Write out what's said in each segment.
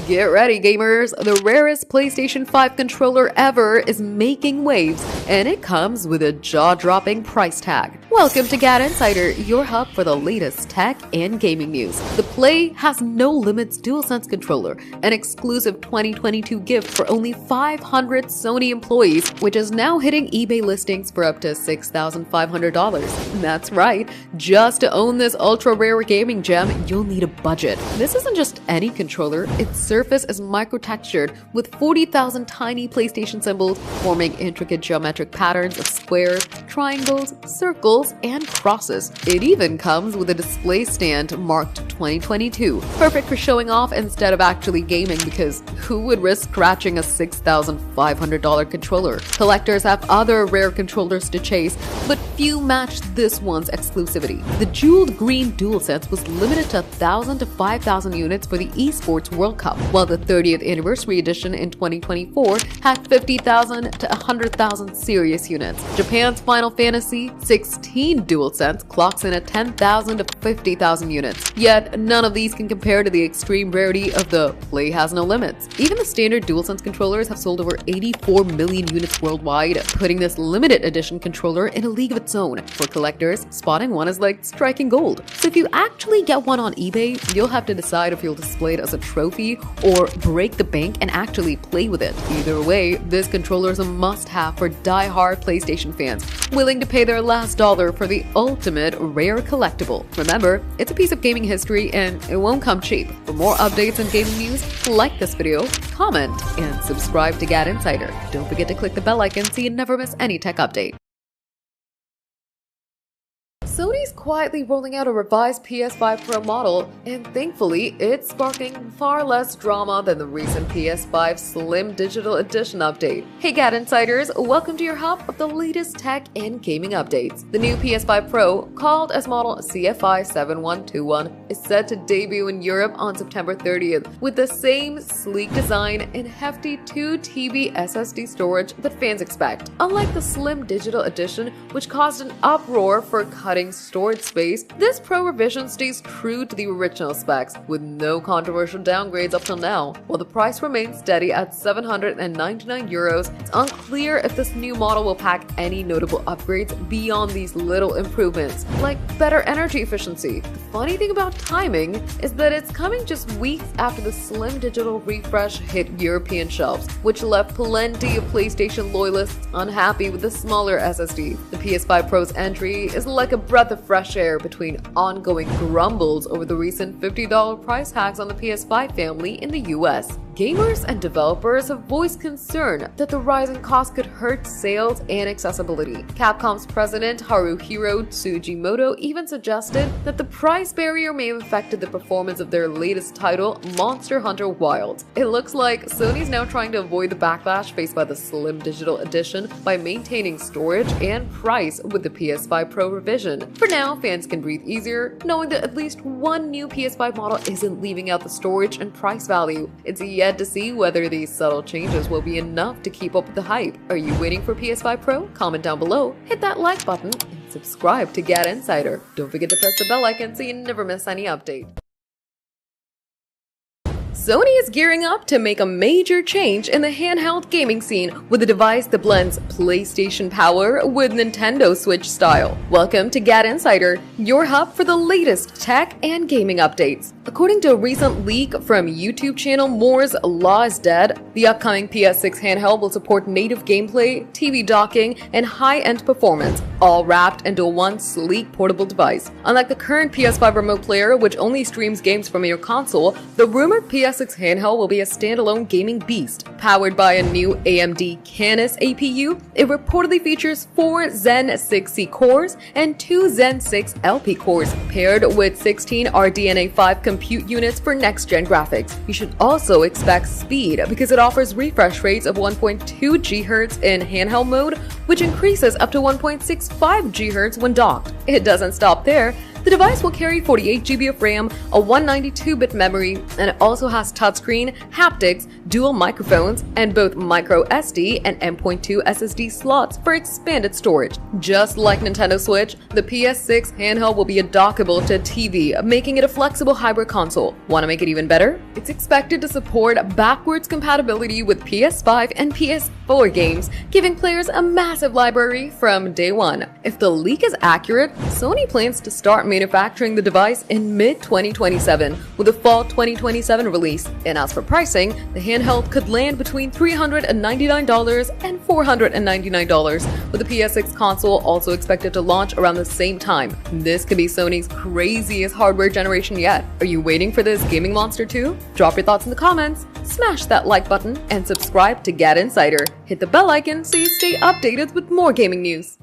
Get ready, gamers! The rarest PlayStation 5 controller ever is making waves, and it comes with a jaw-dropping price tag. Welcome to GadInsider, your hub for the latest tech and gaming news. The Play Has No Limits DualSense controller, an exclusive 2022 gift for only 500 Sony employees, which is now hitting eBay listings for up to $6,500. That's right, just to own this ultra-rare gaming gem, you'll need a budget. This isn't just any controller, its surface is micro-textured with 40,000 tiny PlayStation symbols forming intricate geometric patterns of squares, triangles, circles, and crosses. It even comes with a display stand marked 2022. Perfect for showing off instead of actually gaming, because who would risk scratching a $6,500 controller? Collectors have other rare controllers to chase, but few match this one's exclusivity. The jeweled green DualSense was limited to 1,000 to 5,000 units for the Esports World Cup, while the 30th anniversary edition in 2024 had 50,000 to 100,000 serious units. Japan's Final Fantasy 16 DualSense clocks in at 10,000 to 50,000 units. Yet none of these can compare to the extreme rarity of the Play Has No Limits. Even the standard DualSense controllers have sold over 84 million units worldwide, putting this limited edition controller in a league of its own. For collectors, spotting one is like striking gold. So if you actually get one on eBay, you'll have to decide if you'll display it as a trophy or break the bank and actually play with it. Either way, this controller is a must-have for die-hard PlayStation fans willing to pay their last dollar for the ultimate rare collectible. Remember, it's a piece of gaming history and it won't come cheap. For more updates and gaming news, like this video, comment, and subscribe to GadInsider. Don't forget to click the bell icon so you never miss any tech update. Sony's quietly rolling out a revised PS5 Pro model, and thankfully, it's sparking far less drama than the recent PS5 Slim Digital Edition update. Hey GadInsiders, welcome to your hub of the latest tech and gaming updates. The new PS5 Pro, called as model CFI 7121, is set to debut in Europe on September 30th, with the same sleek design and hefty 2 TB SSD storage that fans expect. Unlike the Slim Digital Edition, which caused an uproar for cutting storage space, this Pro revision stays true to the original specs, with no controversial downgrades up till now. While the price remains steady at €799, it's unclear if this new model will pack any notable upgrades beyond these little improvements, like better energy efficiency. The funny thing about timing is that it's coming just weeks after the Slim Digital refresh hit European shelves, which left plenty of PlayStation loyalists unhappy with the smaller SSD. The PS5 Pro's entry is like a breath of fresh air between ongoing grumbles over the recent $50 price hikes on the PS5 family in the US. Gamers and developers have voiced concern that the rising cost could hurt sales and accessibility. Capcom's president Haruhiro Tsujimoto even suggested that the price barrier may have affected the performance of their latest title, Monster Hunter Wilds. It looks like Sony's now trying to avoid the backlash faced by the Slim Digital Edition by maintaining storage and price with the PS5 Pro revision. For now, fans can breathe easier, knowing that at least one new PS5 model isn't leaving out the storage and price value. It's yet to see whether these subtle changes will be enough to keep up with the hype. Are you waiting for PS5 Pro? Comment down below, hit that like button, and subscribe to GadInsider. Don't forget to press the bell icon so you never miss any update. Sony is gearing up to make a major change in the handheld gaming scene with a device that blends PlayStation power with Nintendo Switch style. Welcome to GadInsider, your hub for the latest tech and gaming updates. According to a recent leak from YouTube channel Moore's Law is Dead, the upcoming PS6 handheld will support native gameplay, TV docking, and high-end performance, all wrapped into one sleek portable device. Unlike the current PS5 remote player, which only streams games from your console, the rumored PS6 handheld will be a standalone gaming beast. Powered by a new AMD Canis APU, it reportedly features 4 Zen 6C cores and 2 Zen 6 LP cores, paired with 16 RDNA 5 compute units for next-gen graphics. You should also expect speed, because it offers refresh rates of 1.2 GHz in handheld mode, which increases up to 1.65 GHz when docked. It doesn't stop there. The device will carry 48 GB of RAM, a 192-bit memory, and it also has touchscreen, haptics, dual microphones, and both micro SD and M.2 SSD slots for expanded storage. Just like Nintendo Switch, the PS6 handheld will be dockable to a TV, making it a flexible hybrid console. Want to make it even better? It's expected to support backwards compatibility with PS5 and PS4 games, giving players a massive library from day one. If the leak is accurate, Sony plans to start manufacturing the device in mid-2027 with a fall 2027 release. And as for pricing, the handheld could land between $399 and $499, with the PS6 console also expected to launch around the same time. This could be Sony's craziest hardware generation yet. Are you waiting for this gaming monster too? Drop your thoughts in the comments, smash that like button, and subscribe to GadInsider. Hit the bell icon so you stay updated with more gaming news.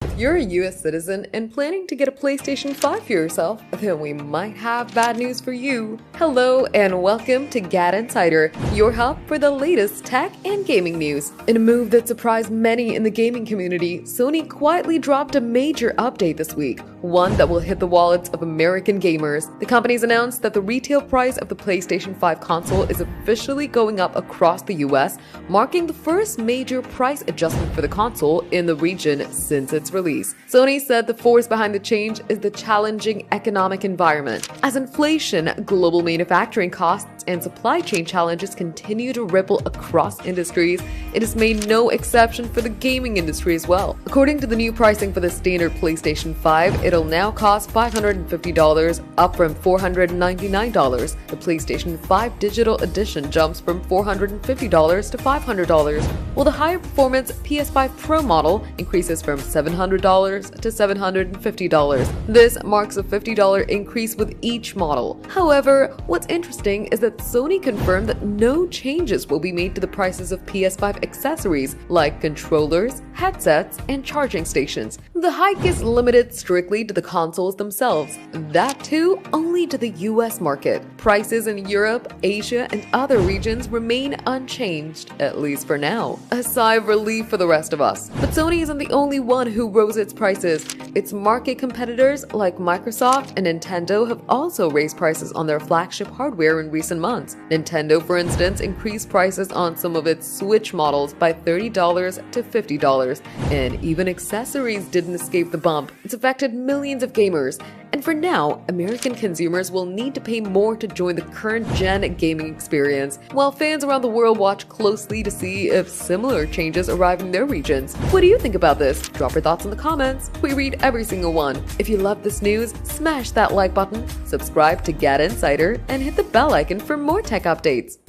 If you're a US citizen and planning to get a PlayStation 5 for yourself, then we might have bad news for you. Hello and welcome to GadInsider, your hub for the latest tech and gaming news. In a move that surprised many in the gaming community, Sony quietly dropped a major update this week, one that will hit the wallets of American gamers. The company's announced that the retail price of the PlayStation 5 console is officially going up across the US, marking the first major price adjustment for the console in the region since its release. Sony said the force behind the change is the challenging economic environment. As inflation, global manufacturing costs, and supply chain challenges continue to ripple across industries, it has made no exception for the gaming industry as well. According to the new pricing for the standard PlayStation 5, it'll now cost $550, up from $499. The PlayStation 5 Digital Edition jumps from $450 to $500, while the higher performance PS5 Pro model increases from $700 to $750. This marks a $50 increase with each model. However, what's interesting is that Sony confirmed that no changes will be made to the prices of PS5 accessories like controllers, headsets, and charging stations. The hike is limited strictly to the consoles themselves. That too, only to the US market. Prices in Europe, Asia, and other regions remain unchanged, at least for now. A sigh of relief for the rest of us. But Sony isn't the only one who rose its prices. Its market competitors like Microsoft and Nintendo have also raised prices on their flagship hardware in recent months. Nintendo, for instance, increased prices on some of its Switch models by $30 to $50, and even accessories didn't escape the bump. It's affected millions of gamers. And for now, American consumers will need to pay more to join the current-gen gaming experience, while fans around the world watch closely to see if similar changes arrive in their regions. What do you think about this? Drop your thoughts in the comments. We read every single one. If you love this news, smash that like button, subscribe to GadInsider, and hit the bell icon for more tech updates.